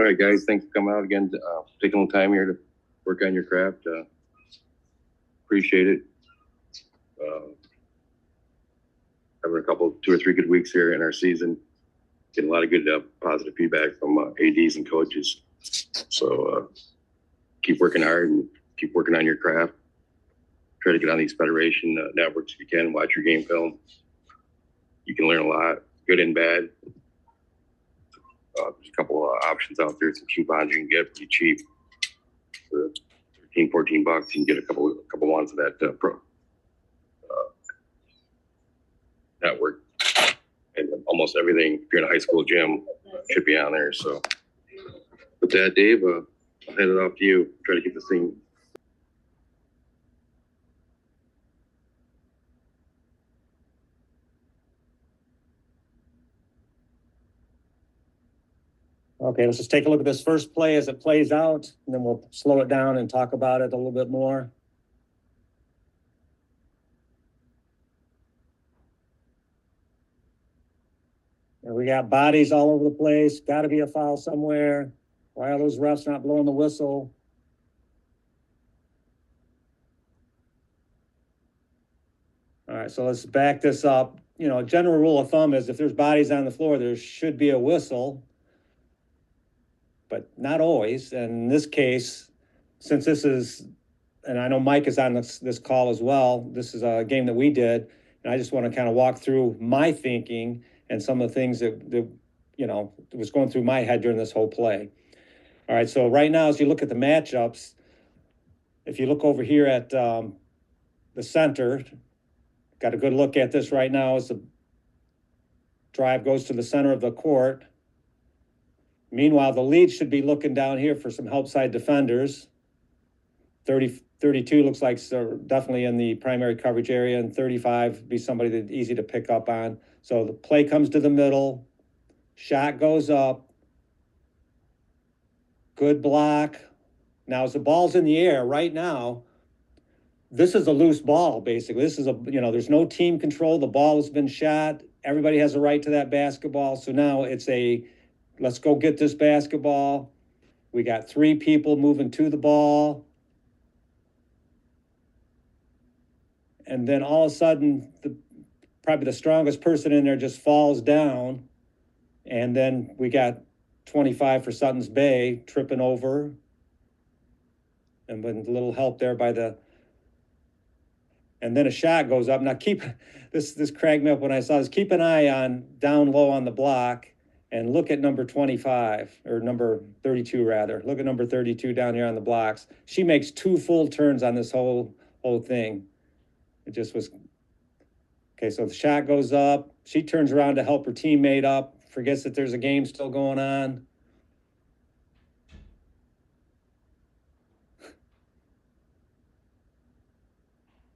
All right, guys, thanks for coming out again. Taking a little time here to work on your craft. Appreciate it. Having a couple, 2 or 3 good weeks here in our season. Getting a lot of good positive feedback from ADs and coaches. So keep working hard and keep working on your craft. Try to get on these federation networks if you can. Watch your game film. You can learn a lot, good and bad. There's a couple of options out there. Some coupons you can get pretty cheap for 13, 14 bucks. You can get a couple ones of that pro network. And almost everything, if you're in a high school gym, should be on there. So with that, Dave, I'll hand it off to you. Try to get this thing. Okay, let's just take a look at this first play as it plays out, and then we'll slow it down and talk about it a little bit more. And we got bodies all over the place. Got to be a foul somewhere. Why are those refs not blowing the whistle? All right, so let's back this up. You know, a general rule of thumb is if there's bodies on the floor, there should be a whistle, but not always. And in this case, since this is, and I know Mike is on this call as well, this is a game that we did, and I just want to kind of walk through my thinking and some of the things that you know, was going through my head during this whole play. All right, so right now, as you look at the matchups, if you look over here at the center, got a good look at this right now as the drive goes to the center of the court. Meanwhile, the lead should be looking down here for some help side defenders. 32 looks like they're definitely in the primary coverage area, and 35 would be somebody that's easy to pick up on. So the play comes to the middle, shot goes up, good block. Now, as the ball's in the air right now, this is a loose ball, basically. This is there's no team control. The ball has been shot. Everybody has a right to that basketball. So now it's let's go get this basketball. We got 3 people moving to the ball. And then all of a sudden, probably the strongest person in there just falls down. And then we got 25 for Sutton's Bay tripping over. And with a little help there and then a shot goes up. Now this cracked me up when I saw this. Keep an eye on down low on the block and look at number 25, or number 32 rather. Look at number 32 down here on the blocks. She makes 2 full turns on this whole thing. It just was, okay, so the shot goes up. She turns around to help her teammate up, forgets that there's a game still going on.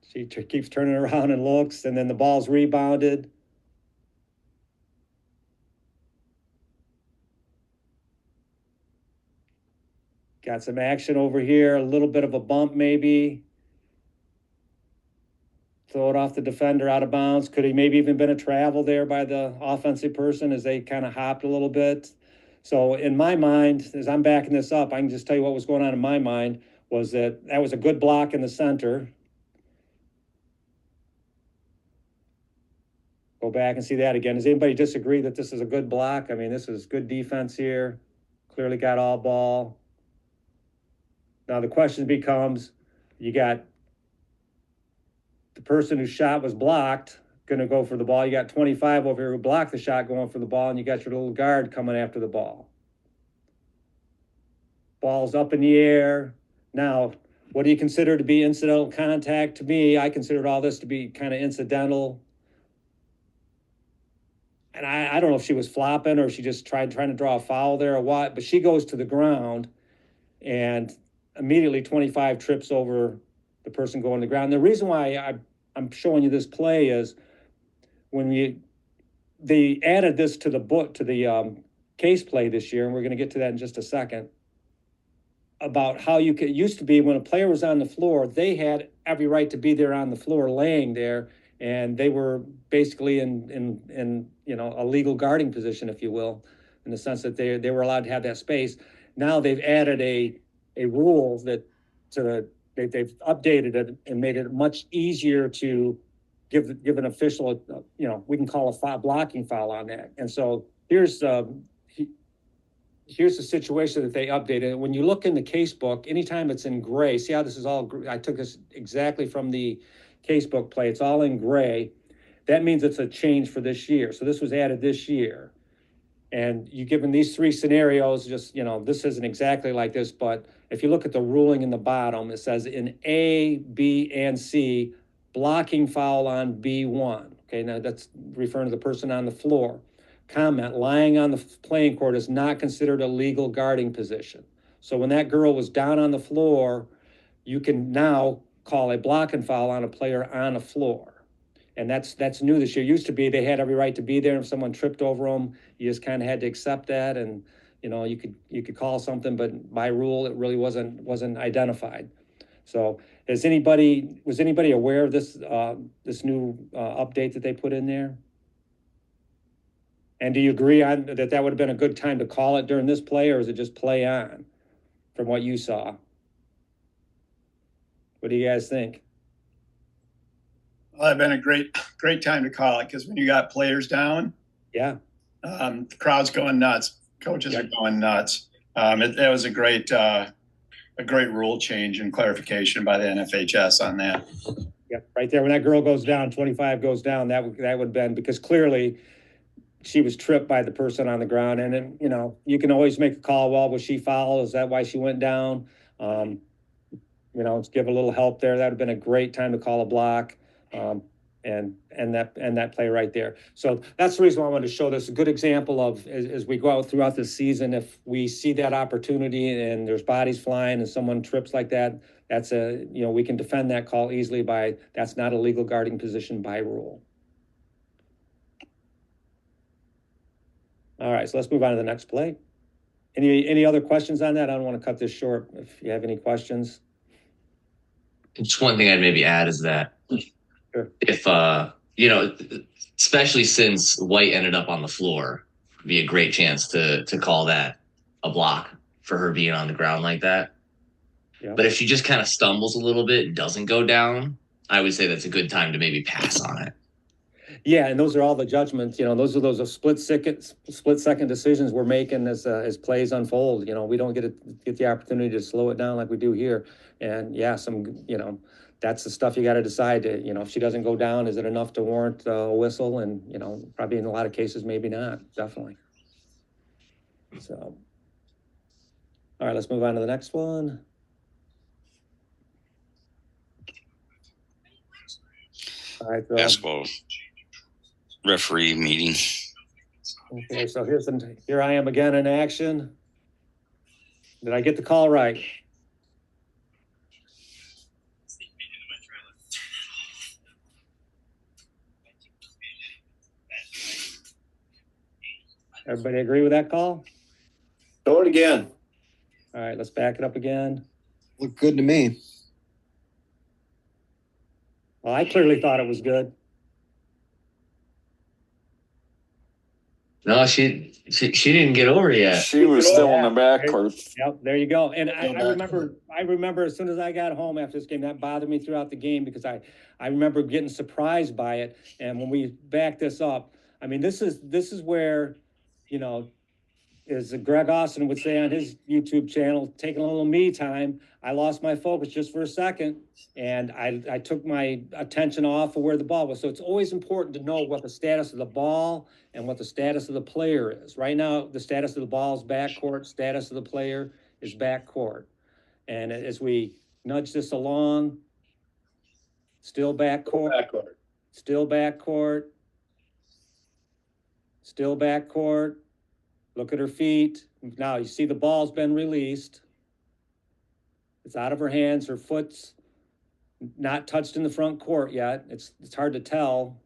She keeps turning around and looks, and then the ball's rebounded. Got some action over here, a little bit of a bump maybe. Throw it off the defender out of bounds. Could he maybe even been a travel there by the offensive person as they kind of hopped a little bit? So in my mind, as I'm backing this up, I can just tell you what was going on in my mind was that was a good block in the center. Go back and see that again. Does anybody disagree that this is a good block? I mean, this is good defense here. Clearly got all ball. Now the question becomes, you got the person whose shot was blocked going to go for the ball. You got 25 over here who blocked the shot going for the ball, and you got your little guard coming after the ball. Ball's up in the air. Now, what do you consider to be incidental contact? To me, I considered all this to be kind of incidental. And I don't know if she was flopping or if she just trying to draw a foul there or what, but she goes to the ground and immediately 25 trips over the person going to the ground. And the reason why I'm showing you this play is when they added this to the case play this year, and we're going to get to that in just a second, about how it used to be when a player was on the floor, they had every right to be there on the floor laying there, and they were basically in a legal guarding position, if you will. in the sense that they were allowed to have that space. Now they've added a rule that they've updated it and made it much easier to give an official, we can call a blocking foul on that. And so here's the situation that they updated. When you look in the case book, anytime it's in gray, see how this is all, I took this exactly from the case book play. It's all in gray. That means it's a change for this year. So this was added this year. And you given these three scenarios, just, this isn't exactly like this, but if you look at the ruling in the bottom, it says in A, B, and C, blocking foul on B1. Okay, now that's referring to the person on the floor. Comment, lying on the playing court is not considered a legal guarding position. So when that girl was down on the floor, you can now call a blocking foul on a player on the floor. And that's new this year. Used to be they had every right to be there. If someone tripped over them, you just kind of had to accept that, and you could call something, but by rule it really wasn't identified. So was anybody aware of this new update that they put in there? And do you agree on that would have been a good time to call it during this play, or is it just play on from what you saw? What do you guys think? Well, that'd been a great time to call it, because when you got players down, yeah, the crowd's going nuts. Coaches are going nuts. It was a great rule change and clarification by the NFHS on that. Yeah, right there. When that girl goes down, 25 goes down, that would have been, because clearly she was tripped by the person on the ground. And then, you can always make a call. Well, was she fouled? Is that why she went down? Let's give a little help there. That would have been a great time to call a block. And that play right there. So that's the reason why I wanted to show this. A good example of, as we go out throughout the season, if we see that opportunity and there's bodies flying and someone trips like that, that's we can defend that call easily by, that's not a legal guarding position by rule. All right, so let's move on to the next play. Any other questions on that? I don't want to cut this short. If you have any questions. Just one thing I'd maybe add is that sure. If, especially since White ended up on the floor, it'd be a great chance to call that a block for her being on the ground like that. Yeah. But if she just kind of stumbles a little bit and doesn't go down, I would say that's a good time to maybe pass on it. Yeah, and those are all the judgments. Those are split second decisions we're making as plays unfold. We don't get the opportunity to slow it down like we do here. And yeah, that's the stuff you got to decide. If she doesn't go down, is it enough to warrant a whistle? And probably in a lot of cases, maybe not. Definitely. So, all right, let's move on to the next one. All right, so, basketball referee meeting. Okay, so here I am again in action. Did I get the call right? Everybody agree with that call? Throw it again. All right, let's back it up again. Looked good to me. Well, I clearly thought it was good. No, she didn't get over yet. She was still in the backcourt. Yep, there you go. And I remember as soon as I got home after this game, that bothered me throughout the game, because I remember getting surprised by it. And when we back this up, I mean, this is where, as Greg Austin would say on his YouTube channel, taking a little me time, I lost my focus just for a second, and I took my attention off of where the ball was. So it's always important to know what the status of the ball and what the status of the player is. Right now, the status of the ball is backcourt, status of the player is backcourt. And as we nudge this along, still backcourt, still backcourt, still backcourt. Look at her feet. Now you see the ball's been released. It's out of her hands. Her foot's not touched in the front court yet. It's hard to tell,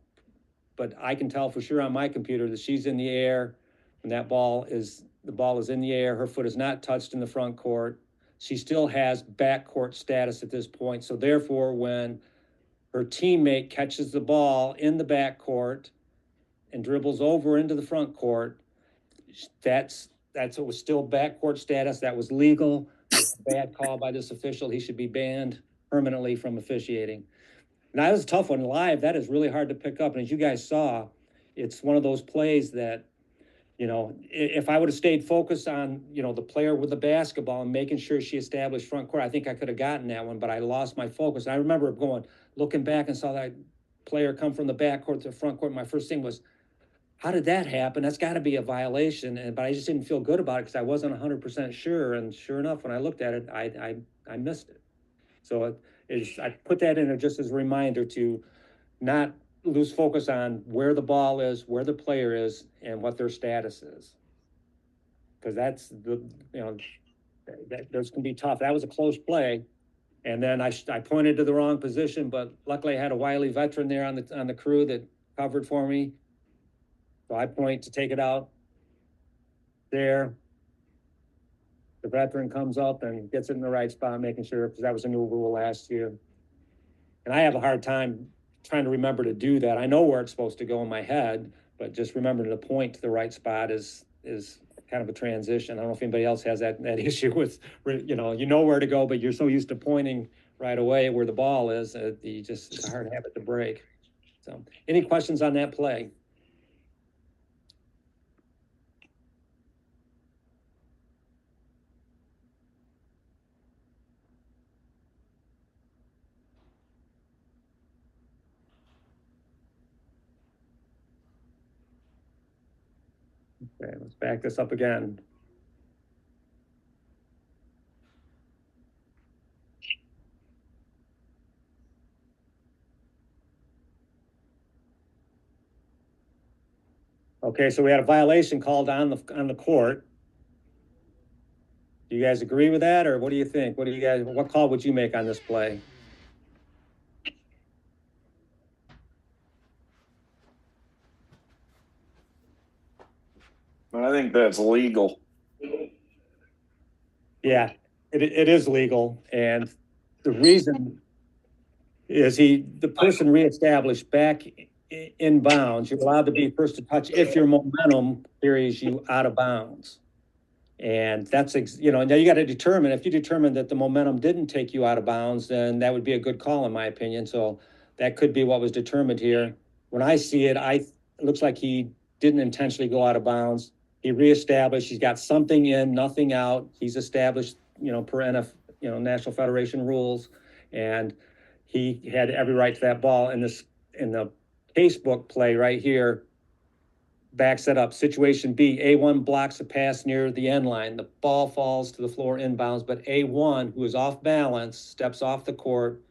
but I can tell for sure on my computer that she's in the air when the ball is in the air. Her foot is not touched in the front court. She still has backcourt status at this point. So therefore, when her teammate catches the ball in the backcourt and dribbles over into the front court, it was still backcourt status. That was legal. It was a bad call by this official. He should be banned permanently from officiating. And that was a tough one live. That is really hard to pick up. And as you guys saw, it's one of those plays that, you know, if I would have stayed focused on, you know, the player with the basketball and making sure she established front court, I think I could have gotten that one, but I lost my focus. And I remember looking back and saw that player come from the backcourt to the front court. My first thing was, how did that happen? That's got to be a violation. But I just didn't feel good about it because I wasn't 100% sure. And sure enough, when I looked at it, I missed it. So I put that in there just as a reminder to not lose focus on where the ball is, where the player is, and what their status is. Because that's those can be tough. That was a close play. And then I pointed to the wrong position, but luckily I had a wily veteran there on the crew that covered for me. So I point to take it out there. The veteran comes up and gets it in the right spot, making sure, because that was a new rule last year. And I have a hard time trying to remember to do that. I know where it's supposed to go in my head, but just remembering to point to the right spot is kind of a transition. I don't know if anybody else has that issue with, you know where to go, but you're so used to pointing right away where the ball is, it's a hard habit to break. So, any questions on that play? Okay, let's back this up again. Okay, so we had a violation called on the court. Do you guys agree with that, or what do you think? What call would you make on this play? I think that's legal. Yeah, it is legal, and the reason is the person reestablished back in bounds. You're allowed to be first to touch if your momentum carries you out of bounds. And that's, now you got to determine, if you determine that the momentum didn't take you out of bounds, then that would be a good call in my opinion. So that could be what was determined here. When I see it, it looks like he didn't intentionally go out of bounds. He reestablished, he's got something in, nothing out. He's established, per National Federation rules. And he had every right to that ball. In the casebook play right here, backs it up. Situation B, A1 blocks a pass near the end line. The ball falls to the floor inbounds, but A1, who is off balance, steps off the court.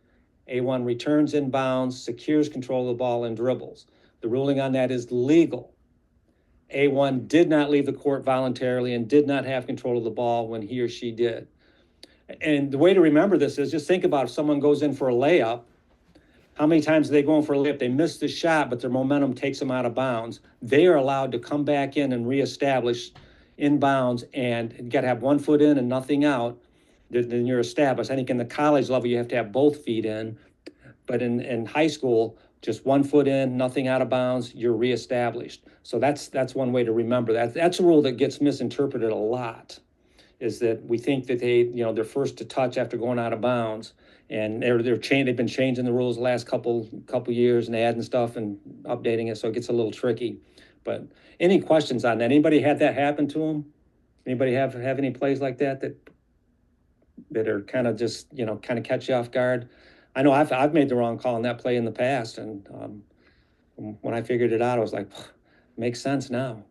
A1 returns inbounds, secures control of the ball, and dribbles. The ruling on that is legal. A1 did not leave the court voluntarily and did not have control of the ball when he or she did. And the way to remember this is just think about if someone goes in for a layup. How many times are they going for a layup? They miss the shot, but their momentum takes them out of bounds. They are allowed to come back in and reestablish in bounds, and you got to have 1 foot in and nothing out. Then you're established. I think in the college level, you have to have both feet in, but in high school, just 1 foot in, nothing out of bounds, you're reestablished. So that's one way to remember that. That's a rule that gets misinterpreted a lot, is that we think that they're first to touch after going out of bounds. And they've been changing the rules the last couple years and adding stuff and updating it, so it gets a little tricky. But any questions on that? Anybody had that happen to them? Anybody have any plays like that are kind of just kind of catch you off guard? I know I've made the wrong call on that play in the past, and when I figured it out, I was like, makes sense now.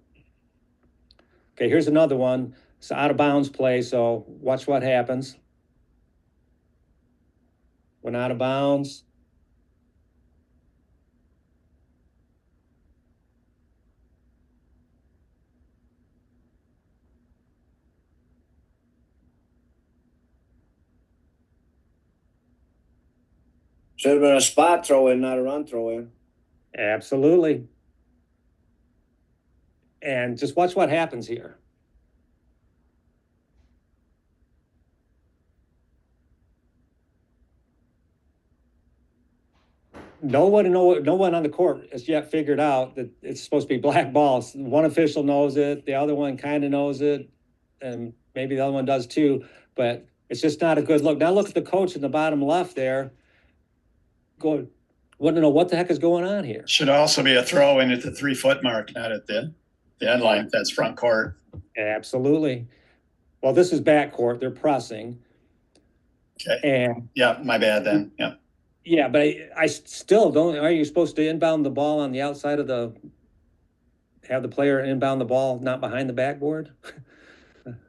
Okay, here's another one. It's out of bounds play, so watch what happens. Went out of bounds. Should have been a spot throw in, not a run throw in. Absolutely. And just watch what happens here. no one on the court has yet figured out that it's supposed to be black balls. One official knows it, the other one kind of knows it, and maybe the other one does too, but it's just not a good look. Now look at the coach in the bottom left there. Wouldn't know what the heck is going on here. Should also be a throw in at the 3-foot mark, not at the end line. If that's front court. Absolutely. Well, this is back court. They're pressing. Okay. And yeah, my bad then. Yeah. Yeah, but I still don't. Are you supposed to inbound the ball on the outside of have the player inbound the ball, not behind the backboard?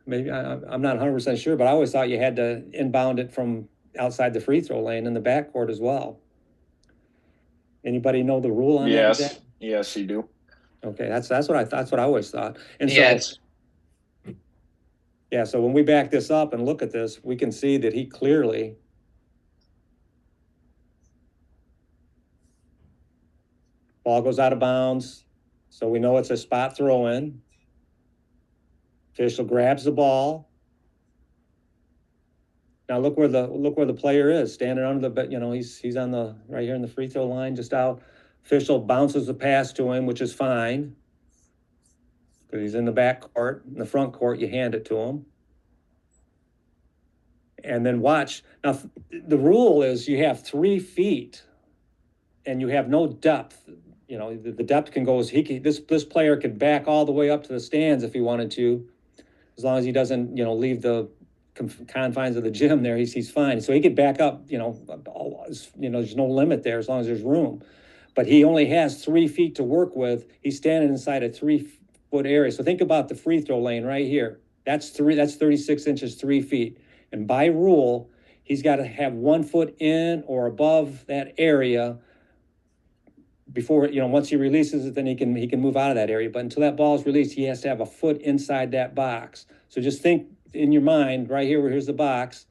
Maybe I'm not 100% sure, but I always thought you had to inbound it from outside the free throw lane in the backcourt as well. Anybody know the rule on that? Yes, yes, you do. Okay, that's what I always thought. And Yeah, so so when we back this up and look at this, we can see that he clearly ball goes out of bounds, so we know it's a spot throw in. Official grabs the ball. Now look where the player is, standing under the, he's on the right here in the free throw line, just out. Official bounces the pass to him, which is fine, because he's in the back court. In the front court, you hand it to him. And then watch. Now, the rule is you have 3 feet and you have no depth. The depth can go this player could back all the way up to the stands if he wanted to, as long as he doesn't, leave the confines of the gym there, he's fine. So he could back up, there's no limit there as long as there's room. But he only has 3 feet to work with. He's standing inside a 3-foot area. So think about the free throw lane right here. That's 36 inches, 3 feet. And by rule, he's got to have 1 foot in or above that area before, once he releases it, then he can move out of that area. But until that ball is released, he has to have a foot inside that box. So just think in your mind, right here, here's the box,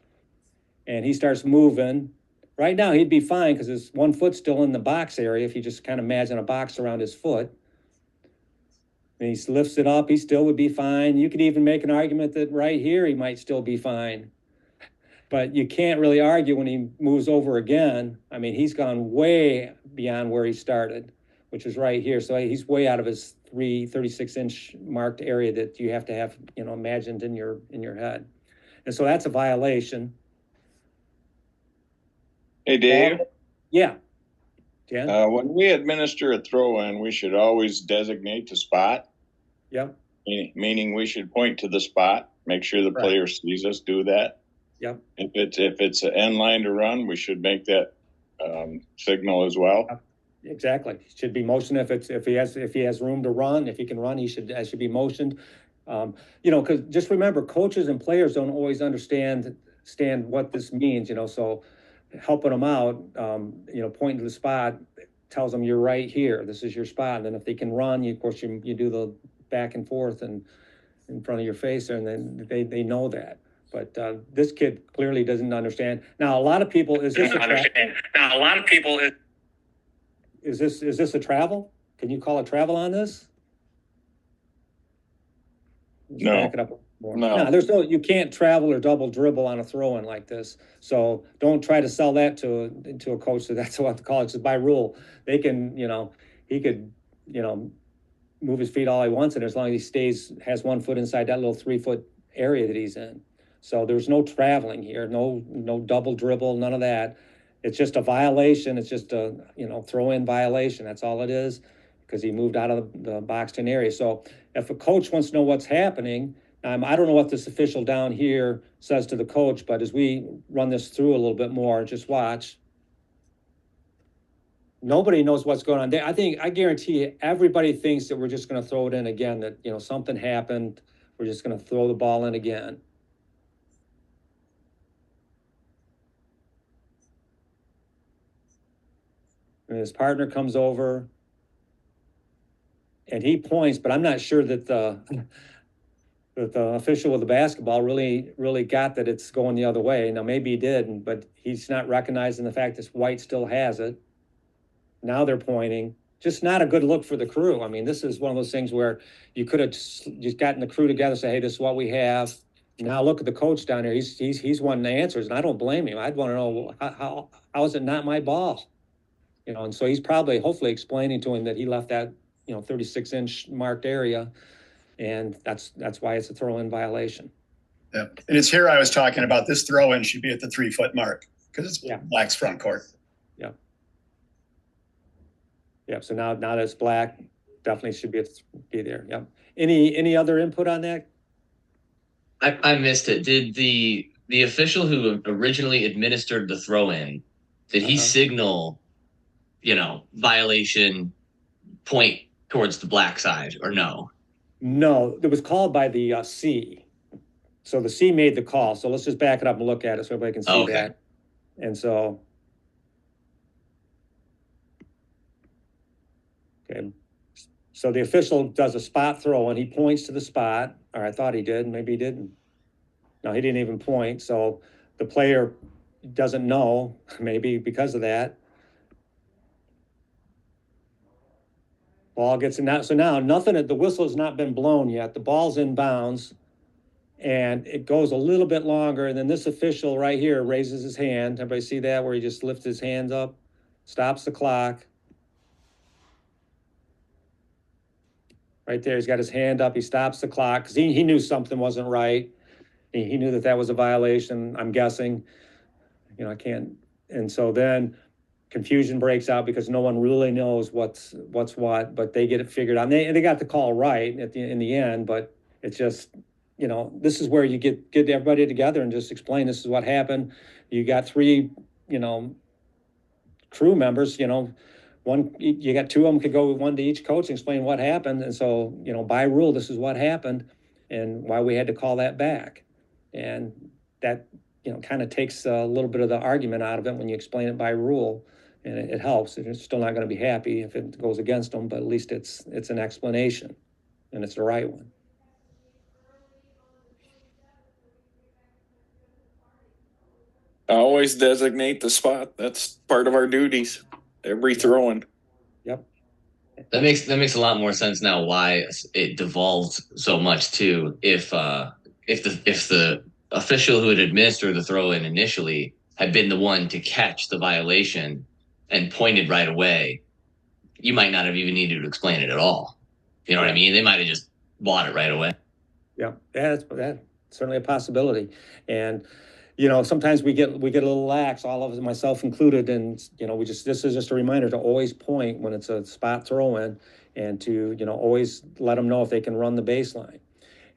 and he starts moving. Right now, he'd be fine because his 1 foot's still in the box area. If you just kind of imagine a box around his foot, and he lifts it up, he still would be fine. You could even make an argument that right here, he might still be fine. But you can't really argue when he moves over again. I mean, he's gone way beyond where he started, which is right here. So he's way out of his 36-inch marked area that you have to have, imagined in your head. And so that's a violation. Hey, Dave. Yeah. Dan? When we administer a throw-in, we should always designate the spot. Yep. Meaning we should point to the spot, make sure the player sees us do that. Yep. If it's an end line to run, we should make that signal as well. Exactly. Should be motioned if he has room to run. If he can run, should be motioned. Because just remember, coaches and players don't always understand what this means. So helping them out, pointing to the spot tells them you're right here. This is your spot. And then if they can run, of course you do the back and forth and in front of your face there, and then they know that. But this kid clearly doesn't understand. Now, a lot of people, is this a travel? Can you call a travel on this? No. Back it up more. No. You can't travel or double dribble on a throw-in like this. So don't try to sell that to a coach. So that's what the college is by rule. They can, he could, move his feet all he wants, and as long as he has 1 foot inside that little 3-foot area that he's in. So there's no traveling here, no double dribble, none of that. It's just a violation. It's just a, throw-in violation. That's all it is, because he moved out of the boxed-in area. So if a coach wants to know what's happening, I don't know what this official down here says to the coach, but as we run this through a little bit more, just watch. Nobody knows what's going on there. I guarantee you, everybody thinks that we're just going to throw it in again, that, something happened. We're just going to throw the ball in again. And his partner comes over and he points, but I'm not sure that the official with the basketball really got that it's going the other way. Now, maybe he did, but he's not recognizing the fact that White still has it. Now they're pointing. Just not a good look for the crew. I mean, this is one of those things where you could have just gotten the crew together and say, hey, this is what we have. Now look at the coach down here. He's wanting the answers, and I don't blame him. I'd want to know, how is it not my ball? and so he's probably hopefully explaining to him that he left that, 36-inch marked area, and that's why it's a throw-in violation. Yeah, and it's here I was talking about this throw-in should be at the 3-foot mark because it's Black's front court. Yeah. Yeah. So now that it's Black, definitely should be there. Yep. Any other input on that? I missed it. Did the official who originally administered the throw-in, did he signal, violation, point towards the Black side, or no? No, it was called by the C. So the C made the call. So let's just back it up and look at it so everybody can see that. And so, okay. So the official does a spot throw and he points to the spot, or I thought he did, maybe he didn't. No, he didn't even point. So the player doesn't know, maybe because of that. Ball gets in. So now the whistle has not been blown yet. The ball's in bounds and it goes a little bit longer. And then this official right here raises his hand. Everybody see that where he just lifts his hands up, stops the clock. Right there, he's got his hand up. He stops the clock because he knew something wasn't right. He knew that was a violation, I'm guessing. I can't. And so then confusion breaks out because no one really knows what's what, but they get it figured out. And they got the call right in the end, but it's just, this is where you get everybody together and just explain this is what happened. You got 3, crew members, one, you got 2 of them could go with one to each coach and explain what happened. And so, by rule, this is what happened and why we had to call that back. And that, kind of takes a little bit of the argument out of it when you explain it by rule, and it helps. They're still not going to be happy if it goes against them, but at least it's an explanation and it's the right one. Always designate the spot. That's part of our duties. Every throwing. Yep. That makes a lot more sense now why it devolved so much too. If the official who had administered the throw-in initially had been the one to catch the violation and pointed right away, you might not have even needed to explain it at all. You know what I mean? They might have just bought it right away. Yeah, that's certainly a possibility. And sometimes we get a little lax, all of us, myself included, and this is just a reminder to always point when it's a spot throw-in, and to always let them know if they can run the baseline.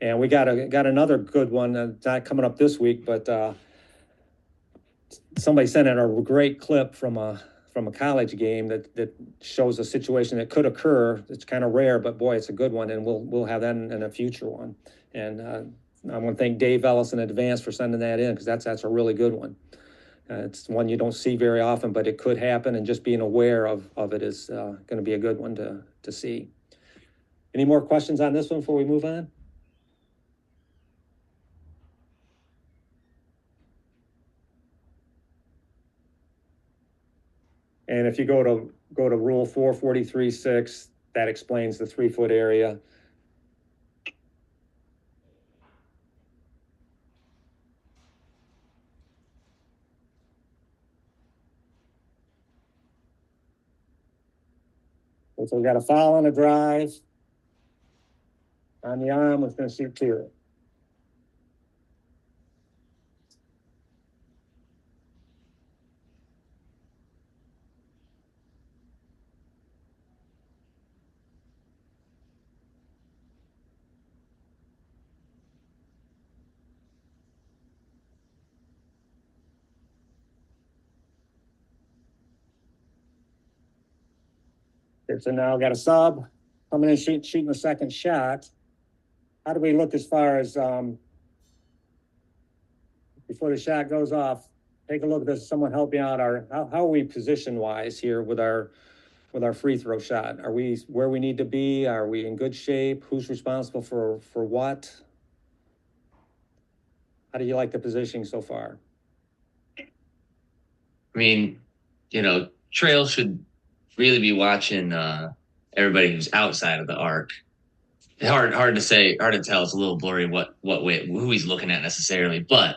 And we got another good one, not coming up this week, but somebody sent in a great clip from a college game that shows a situation that could occur. It's kind of rare, but boy, it's a good one, and we'll have that in a future one. And I want to thank Dave Ellis in advance for sending that in, because that's a really good one. It's one you don't see very often, but it could happen, and just being aware of it is going to be a good one to see. Any more questions on this one before we move on? And if you go to Rule 443.6, that explains the 3-foot area. So we got a foul on a drive. On the arm, it's going to shoot to it. So now got a sub coming in, shooting the second shot. How do we look as far as before the shot goes off? Take a look at this. Someone help me out. How are we position wise here with our free throw shot? Are we where we need to be? Are we in good shape? Who's responsible for what? How do you like the positioning so far? I mean, Trail should really be watching everybody who's outside of the arc. Hard to say, hard to tell. It's a little blurry what way, who he's looking at necessarily, but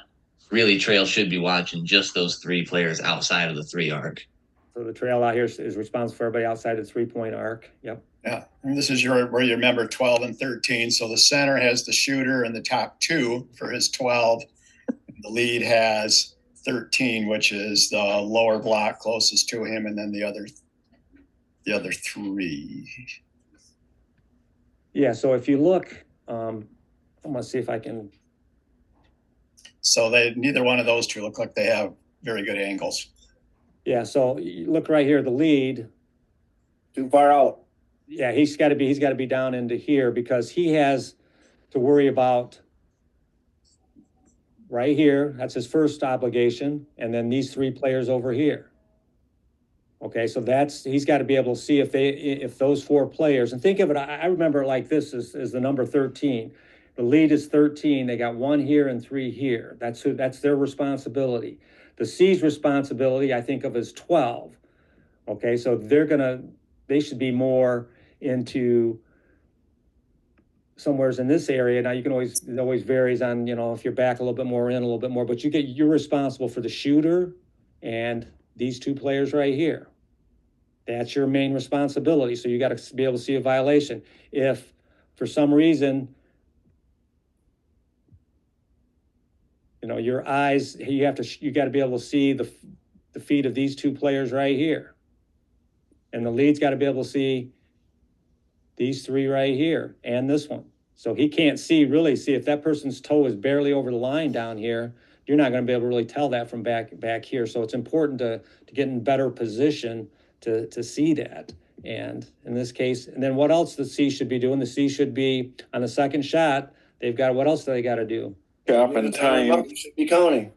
really Trail should be watching just those 3 players outside of the 3 arc. So the trail out here is responsible for everybody outside the 3-point arc. Yep. Yeah, and this is where you remember 12 and 13. So the center has the shooter in the top two for his 12. The lead has 13, which is the lower block closest to him, and then the other three. Yeah, so if you look, I'm gonna see if I can. So neither one of those two look like they have very good angles. Yeah, so you look right here, the lead. Too far out. Yeah, he's got to be down into here because he has to worry about right here. That's his first obligation, and then these 3 players over here. Okay, so he's got to be able to see if those 4 players, and think of it, I remember it like this is the number 13. The lead is 13. They got 1 here and 3 here. That's their responsibility. The C's responsibility, I think of as 12. Okay, so they should be more into somewheres in this area. Now it always varies on, if you're back a little bit more in, a little bit more, but you're responsible for the shooter and these 2 players right here. That's your main responsibility. So you got to be able to see a violation. If for some reason, your eyes, you got to be able to see the feet of these 2 players right here. And the lead's got to be able to see these 3 right here and this one. So he can't really see if that person's toe is barely over the line down here. You're not going to be able to really tell that from back here. So it's important to get in better position to see that. And in this case, and then what else the C should be doing? The C should be on the second shot. What else do they got to do? Stop and time. Should be counting.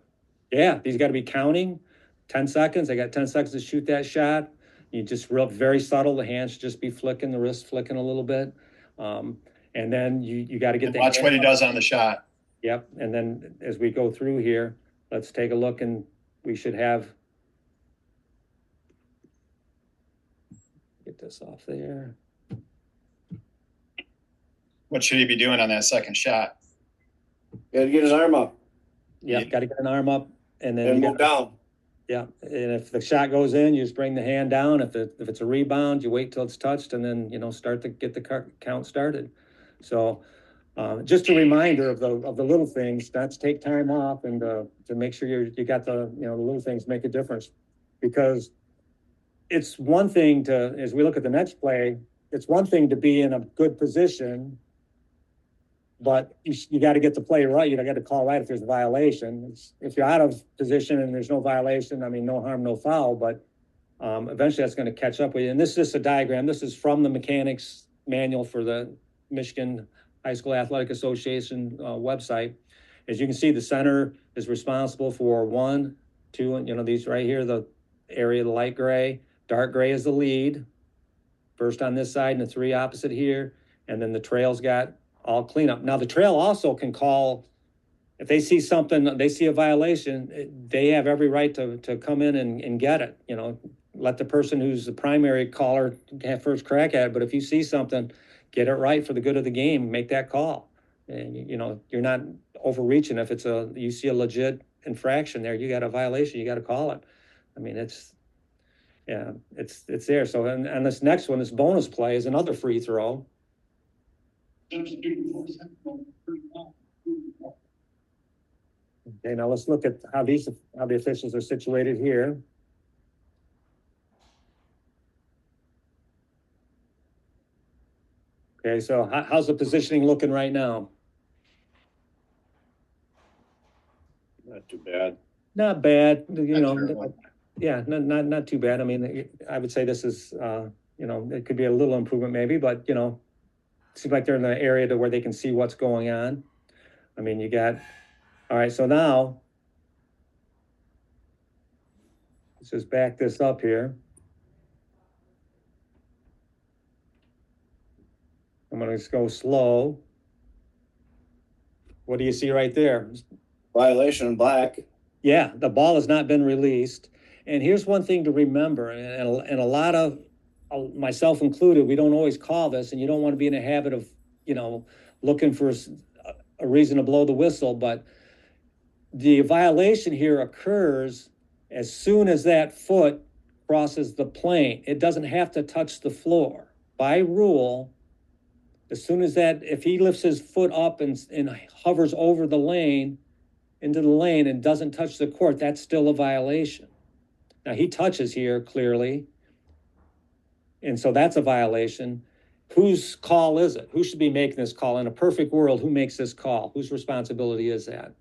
Yeah, he's got to be counting 10 seconds. They got 10 seconds to shoot that shot. You just very subtle. The hands should just be flicking, the wrist flicking a little bit. And then you got to get Watch what he does on the shot. Yep. And then as we go through here, let's take a look, and we should get this off there. What should he be doing on that second shot? Got to get his arm up. Yeah, got to get an arm up, and then move down. Yeah, and if the shot goes in, you just bring the hand down. If it's a rebound, you wait till it's touched, and then start to get the count started. So, just a reminder of the little things. Not to take time off, and to make sure you got the little things make a difference, because it's one thing as we look at the next play, it's one thing to be in a good position, but you got to get the play right. You got to call right if there's a violation. If you're out of position and there's no violation, no harm, no foul, but eventually that's going to catch up with you. And this is just a diagram. This is from the mechanics manual for the Michigan High School Athletic Association website. As you can see, the center is responsible for 1, 2, and these right here, the area, the light gray. Dark gray is the lead. First on this side and the 3 opposite here. And then the trail's got all cleanup. Now the trail also can call, if they see something, they see a violation, they have every right to come in and get it. Let the person who's the primary caller have first crack at it. But if you see something, get it right for the good of the game, make that call. And you're not overreaching. If you see a legit infraction there, you got a violation, you got to call it. It's there. So and this next one, this bonus play, is another free throw. Okay, now let's look at how the officials are situated here. Okay, so how's the positioning looking right now? Not too bad. Not bad, yeah, not too bad. I would say this is, it could be a little improvement maybe, but seems like they're in the area to where they can see what's going on. All right, so now, let's just back this up here. I'm gonna just go slow. What do you see right there? Violation in black. Yeah, the ball has not been released. And here's one thing to remember, and a lot of, myself included, we don't always call this, and you don't want to be in a habit of, looking for a reason to blow the whistle, but the violation here occurs as soon as that foot crosses the plane, it doesn't have to touch the floor. By rule, as soon as that, if he lifts his foot up and hovers over the lane, into the lane and doesn't touch the court, that's still a violation. Now he touches here clearly, and so that's a violation. Whose call is it? Who should be making this call? In a perfect world, who makes this call? Whose responsibility is that?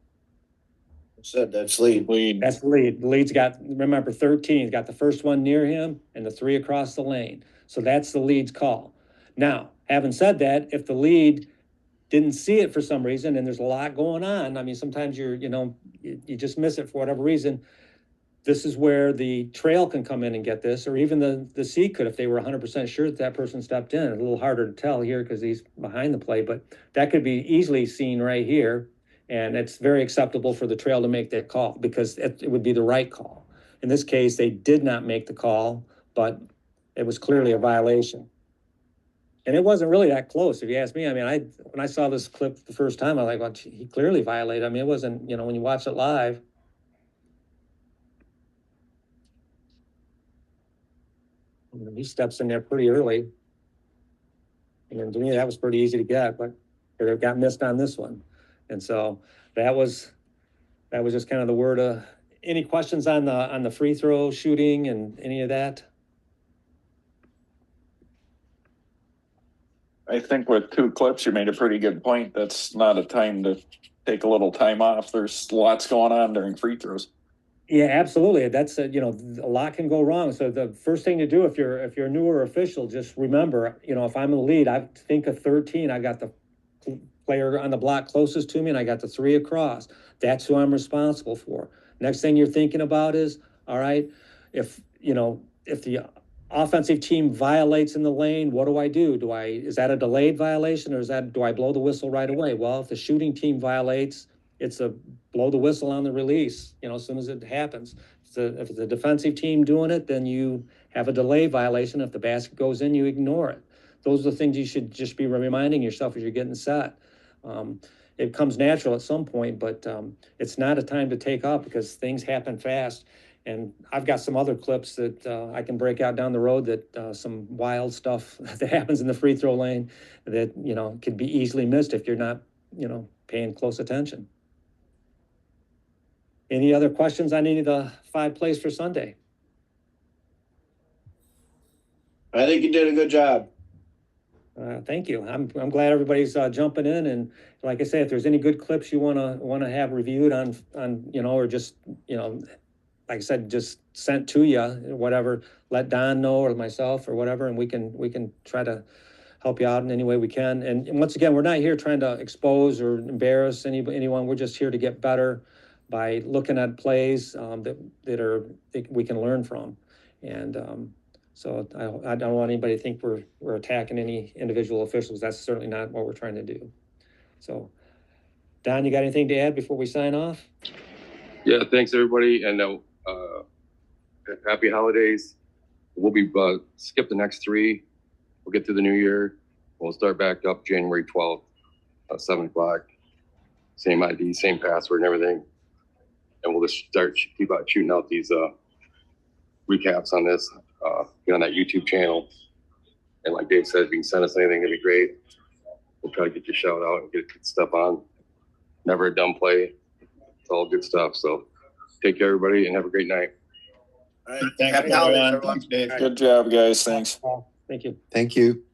Said that's lead. That's the lead. The lead's got, remember, 13. He's got the first one near him and the 3 across the lane. So that's the lead's call. Now, having said that, if the lead didn't see it for some reason and there's a lot going on, I mean, sometimes you just miss it for whatever reason. This is where the trail can come in and get this, or even the C could, if they were 100% sure that person stepped in. A little harder to tell here because he's behind the play, but that could be easily seen right here. And it's very acceptable for the trail to make that call because it would be the right call. In this case, they did not make the call, but it was clearly a violation. And it wasn't really that close, if you ask me. I mean, when I saw this clip the first time, I was like, well, he clearly violated. I mean, it wasn't, when you watch it live. He steps in there pretty early. And to me, that was pretty easy to get, but it got missed on this one. And so that was just kind of the word of. Any questions on the free throw shooting and any of that? I think with 2 clips, you made a pretty good point. That's not a time to take a little time off. There's lots going on during free throws. Yeah, absolutely. That's a lot can go wrong. So the first thing to do if you're a newer official, just remember, if I'm in the lead, I think of 13. I got the player on the block closest to me, and I got the 3 across. That's who I'm responsible for. Next thing you're thinking about is, all right, if the offensive team violates in the lane, what do I do? Is that a delayed violation, or do I blow the whistle right away? Well, if the shooting team violates, it's a blow the whistle on the release, as soon as it happens. If it's a defensive team doing it, then you have a delay violation. If the basket goes in, you ignore it. Those are the things you should just be reminding yourself as you're getting set. It comes natural at some point, but it's not a time to take off because things happen fast. And I've got some other clips that I can break out down the road that some wild stuff that happens in the free throw lane that, could be easily missed if you're not, paying close attention. Any other questions on any of the 5 plays for Sunday? I think you did a good job. Thank you. I'm glad everybody's jumping in, and like I say, if there's any good clips you wanna have reviewed on or just like I said, just sent to you, whatever. Let Don know or myself or whatever, and we can try to help you out in any way we can. And once again, we're not here trying to expose or embarrass anyone. We're just here to get better by looking at plays that we can learn from. And so I don't want anybody to think we're attacking any individual officials. That's certainly not what we're trying to do. So, Don, you got anything to add before we sign off? Yeah, thanks everybody, and happy holidays. We'll be skip the next 3. We'll get through the new year. We'll start back up January 12th, 7 o'clock. Same ID, same password and everything. And we'll just keep shooting out these recaps on this on that YouTube channel. And like Dave said, if you can send us anything, it'd be great. We'll try to get your shout out and get stuff on. Never a dumb play. It's all good stuff. So take care, everybody, and have a great night. Thanks, everyone. Thanks, Dave. Good job, guys. Thanks. Thank you. Thank you.